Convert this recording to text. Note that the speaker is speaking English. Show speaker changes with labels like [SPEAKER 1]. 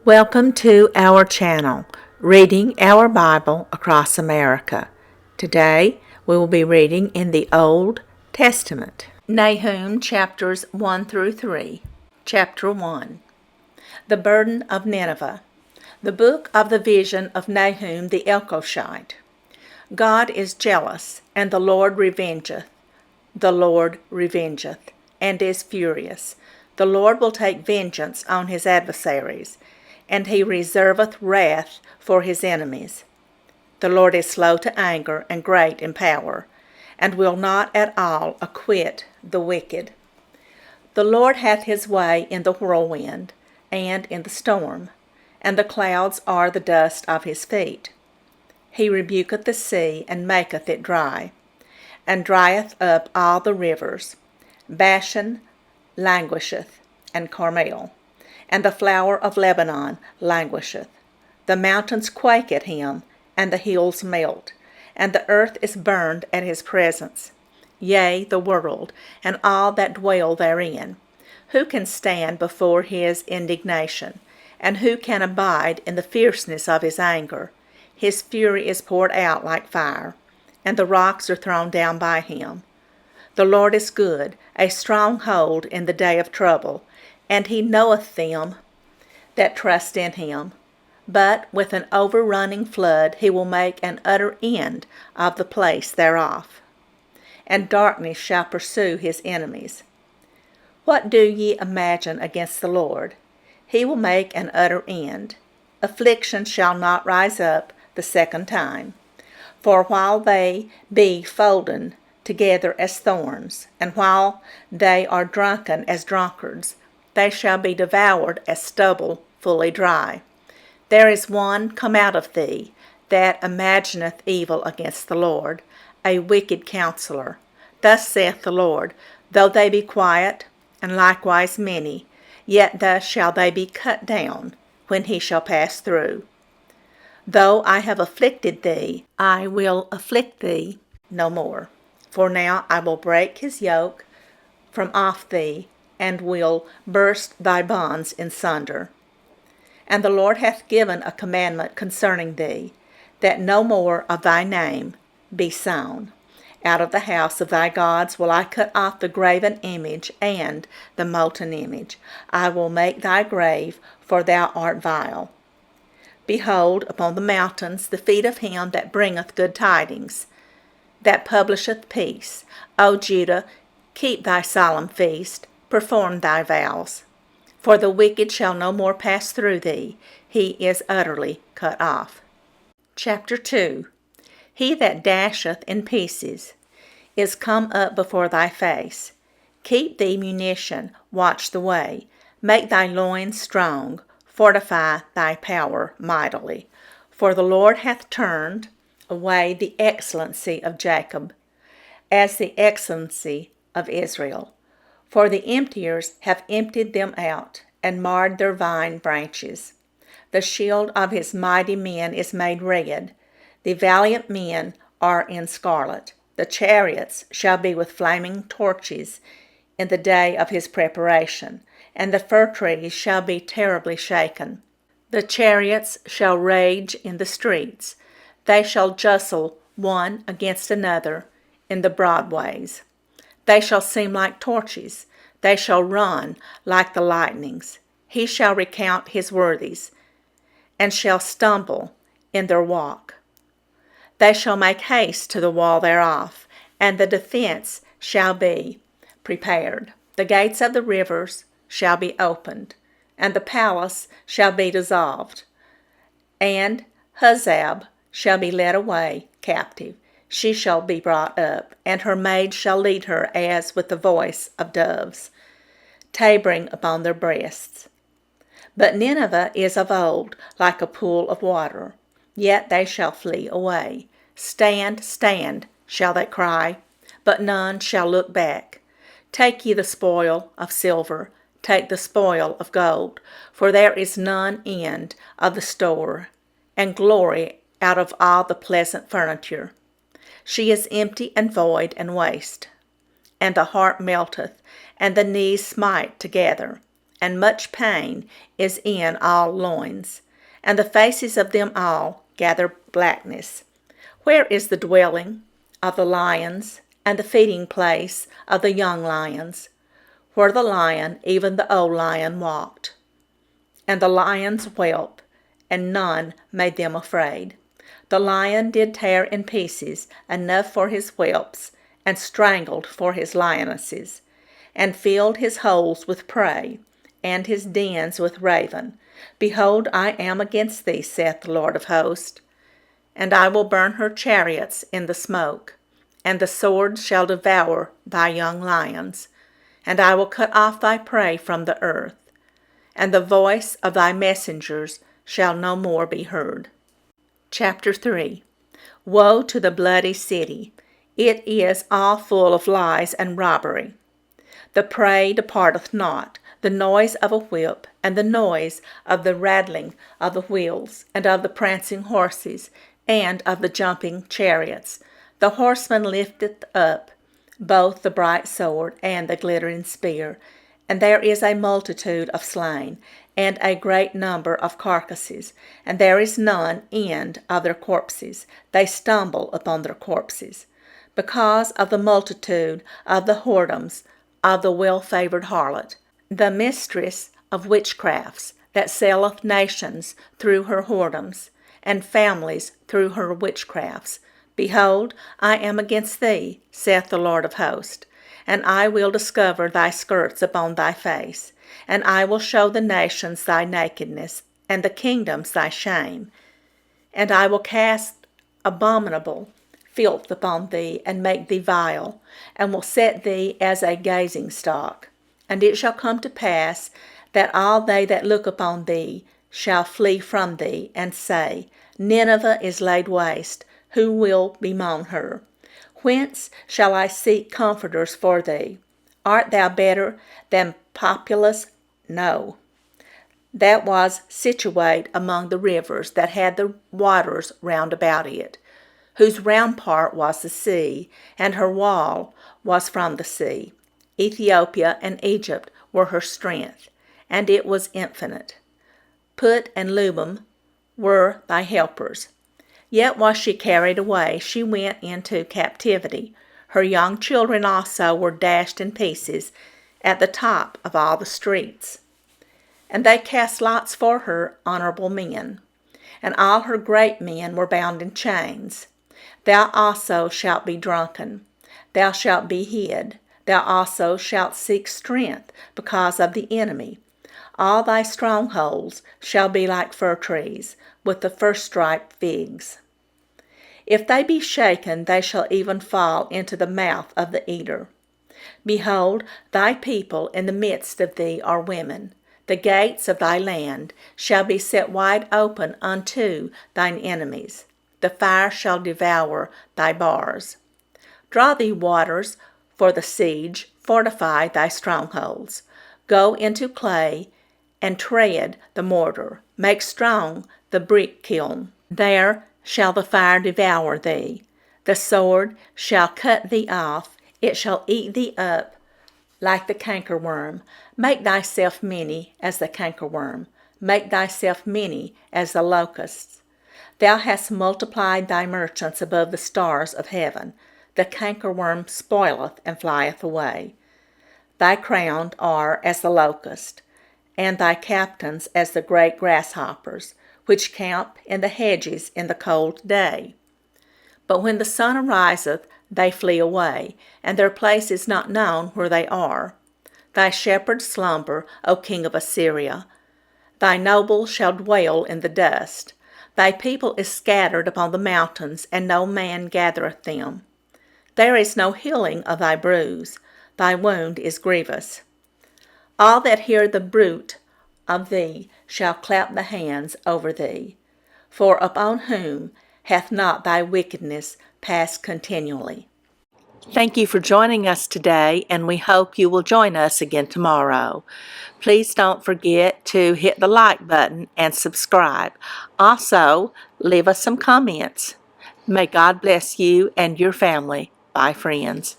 [SPEAKER 1] Welcome to our channel, Reading Our Bible Across America. Today we will be reading in the Old Testament. Nahum chapters 1 through 3. Chapter 1. The Burden of Nineveh. The book of the vision of Nahum the Elkoshite. God is jealous, and the Lord revengeth. The Lord revengeth, and is furious. The Lord will take vengeance on his adversaries, and he reserveth wrath for his enemies. The Lord is slow to anger and great in power, and will not at all acquit the wicked. The Lord hath his way in the whirlwind, and in the storm, and the clouds are the dust of his feet. He rebuketh the sea, and maketh it dry, and drieth up all the rivers. Bashan languisheth, and Carmel, and the flower of Lebanon languisheth. The mountains quake at him, and the hills melt, and the earth is burned at his presence. Yea, the world, and all that dwell therein. Who can stand before his indignation? And who can abide in the fierceness of his anger? His fury is poured out like fire, and the rocks are thrown down by him. The Lord is good, a stronghold in the day of trouble, and he knoweth them that trust in him. But with an overrunning flood he will make an utter end of the place thereof, and darkness shall pursue his enemies. What do ye imagine against the Lord? He will make an utter end. Affliction shall not rise up the second time. For while they be folden together as thorns, and while they are drunken as drunkards, they shall be devoured as stubble fully dry. There is one come out of thee that imagineth evil against the Lord, a wicked counselor. Thus saith the Lord, though they be quiet, and likewise many, yet thus shall they be cut down, when he shall pass through. Though I have afflicted thee, I will afflict thee no more. For now I will break his yoke from off thee, and will burst thy bonds in sunder. And the Lord hath given a commandment concerning thee, that no more of thy name be sown. Out of the house of thy gods will I cut off the graven image and the molten image. I will make thy grave, for thou art vile. Behold, upon the mountains the feet of him that bringeth good tidings, that publisheth peace. O Judah, keep thy solemn feast, perform thy vows. For the wicked shall no more pass through thee, he is utterly cut off. Chapter 2. He that dasheth in pieces is come up before thy face. Keep thee munition, watch the way. Make thy loins strong, fortify thy power mightily. For the Lord hath turned away the excellency of Jacob, as the excellency of Israel. For the emptiers have emptied them out, and marred their vine branches. The shield of his mighty men is made red. The valiant men are in scarlet. The chariots shall be with flaming torches in the day of his preparation, and the fir trees shall be terribly shaken. The chariots shall rage in the streets. They shall justle one against another in the broad ways. They shall seem like torches. They shall run like the lightnings. He shall recount his worthies, and shall stumble in their walk. They shall make haste to the wall thereof, and the defense shall be prepared. The gates of the rivers shall be opened, and the palace shall be dissolved, and Huzzab shall be led away captive. She shall be brought up, and her maid shall lead her as with the voice of doves, tabering upon their breasts. But Nineveh is of old, like a pool of water, yet they shall flee away. Stand, stand, shall they cry, but none shall look back. Take ye the spoil of silver, take the spoil of gold, for there is none end of the store, and glory out of all the pleasant furniture. She is empty and void and waste, and the heart melteth, and the knees smite together, and much pain is in all loins, and the faces of them all gather blackness. Where is the dwelling of the lions, and the feeding place of the young lions? Where the lion, even the old lion, walked. And the lions whelp, and none made them afraid. The lion did tear in pieces enough for his whelps, and strangled for his lionesses, and filled his holes with prey, and his dens with raven. Behold, I am against thee, saith the Lord of hosts, and I will burn her chariots in the smoke, and the sword shall devour thy young lions, and I will cut off thy prey from the earth, and the voice of thy messengers shall no more be heard. Chapter 3. Woe to the bloody city! It is all full of lies and robbery. The prey departeth not, the noise of a whip, and the noise of the rattling of the wheels, and of the prancing horses, and of the jumping chariots. The horseman lifteth up both the bright sword and the glittering spear, and there is a multitude of slain, and a great number of carcasses, and there is none end of their corpses. They stumble upon their corpses, because of the multitude of the whoredoms of the well-favored harlot, the mistress of witchcrafts, that selleth nations through her whoredoms, and families through her witchcrafts. Behold, I am against thee, saith the Lord of hosts, and I will discover thy skirts upon thy face, and I will show the nations thy nakedness, and the kingdoms thy shame. And I will cast abominable filth upon thee, and make thee vile, and will set thee as a gazing stock. And it shall come to pass that all they that look upon thee shall flee from thee, and say, Nineveh is laid waste, who will bemoan her? Whence shall I seek comforters for thee? Art thou better than Populus? No. That was situate among the rivers that had the waters round about it, whose rampart was the sea, and her wall was from the sea. Ethiopia and Egypt were her strength, and it was infinite. Put and Lubim were thy helpers. Yet was she carried away, she went into captivity. Her young children also were dashed in pieces at the top of all the streets. And they cast lots for her honorable men, and all her great men were bound in chains. Thou also shalt be drunken, thou shalt be hid, thou also shalt seek strength because of the enemy. All thy strongholds shall be like fir trees, with the first-ripe figs. If they be shaken, they shall even fall into the mouth of the eater. Behold, thy people in the midst of thee are women. The gates of thy land shall be set wide open unto thine enemies. The fire shall devour thy bars. Draw thee waters for the siege, fortify thy strongholds. Go into clay, and tread the mortar. Make strong the brick kiln. There shall the fire devour thee. The sword shall cut thee off. It shall eat thee up like the cankerworm. Make thyself many as the cankerworm. Make thyself many as the locusts. Thou hast multiplied thy merchants above the stars of heaven. The cankerworm spoileth and flieth away. Thy crowned are as the locust, and thy captains as the great grasshoppers, which camp in the hedges in the cold day. But when the sun ariseth, they flee away, and their place is not known where they are. Thy shepherds slumber, O king of Assyria. Thy nobles shall dwell in the dust. Thy people is scattered upon the mountains, and no man gathereth them. There is no healing of thy bruise. Thy wound is grievous. All that hear the bruit of thee shall clap the hands over thee. For upon whom hath not thy wickedness passed continually? Thank you for joining us today, and we hope you will join us again tomorrow. Please don't forget to hit the like button and subscribe. Also, leave us some comments. May God bless you and your family. Bye, friends.